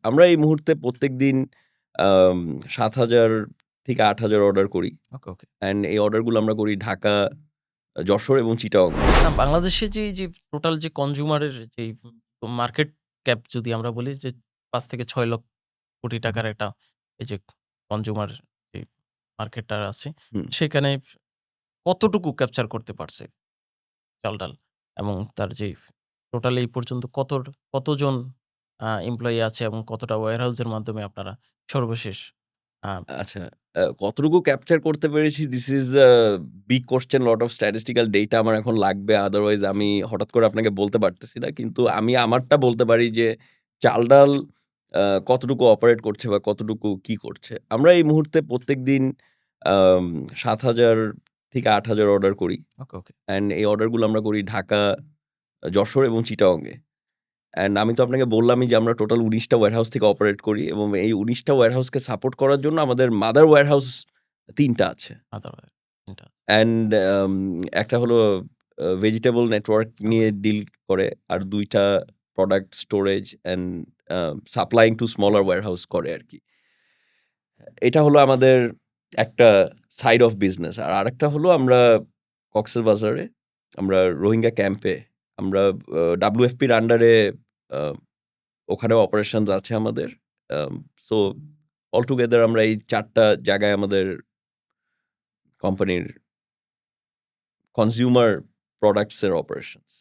আমরা এই মুহূর্তে প্রত্যেকদিন আম ৭,০০০ থেকে ৮,০০০ অর্ডার করি। ওকে, ওকে। অ্যান্ড এই অর্ডারগুলো আমরা করি ঢাকা, যশোর এবং চিটাগং। না বাংলাদেশে যে টোটাল যে কনজিউমারের যেই মার্কেট ক্যাপ যদি আমরা বলি যে ৫ থেকে ৬ লক্ষ কোটি টাকার একটা এই যে কনজিউমার যে মার্কেটটা আছে, হুম। সেখানে কতটুকু ক্যাপচার করতে পারছে চাল-ডাল? এবং তার যে টোটাল এই পর্যন্ত কতজন এমপ্লয়ি আছে এবং কতটা ওয়্যারহাউসের মাধ্যমে আপনারা সর্বশেষ আ আচ্ছা, কতটুকু ক্যাপচার করতে পেরেছি this is a big question, lot of statistical data আমার এখন লাগবে। আদারওয়াইজ আমি হঠাৎ করে আপনাকে বলতে পারতেছি না। কিন্তু আমি আমারটা বলতে পারি যে চাল-ডাল আ কতটুকু অপারেট করছে বা কতটুকু কি করছে। আমরা এই মুহূর্তে প্রত্যেকদিন আম ৭,০০০ থেকে ৮,০০০ অর্ডার করি। ওকে, ওকে। অ্যান্ড এই অর্ডারগুলো আমরা করি ঢাকা, যশোর এবং চিটাগংয়ে। অ্যান্ড আমি তো আপনাকে বললামই যে আমরা টোটাল ১৯ টা ওয়্যারহাউস থেকে অপারেট করি এবং এই ১৯ টা ওয়্যারহাউসকে সাপোর্ট করার জন্য আমাদের মাদার ওয়্যারহাউস ৩ টা আছে। আদারওয়াইজ এটা অ্যান্ড একটা হলো ভেজিটেবল নেটওয়ার্ক ওকে, নিয়ে ডিল করে। আর ২ টা product storage and supplying to smaller warehouse করে আরকি। এটা হলো আমাদের একটা সাইড অফ বিজনেস। আর আরেকটা হলো আমরা কক্সবাজারে আমরা রোহিঙ্গা ক্যাম্পে আমরা WFP র আন্ডারে আ ওখানেও অপারেশনস আছে আমাদের। আম সো অল টুগেদার আমরা এই ৪ টা জায়গায় আমাদের কোম্পানির কনজিউমার প্রোডাক্টস এর অপারেশনস।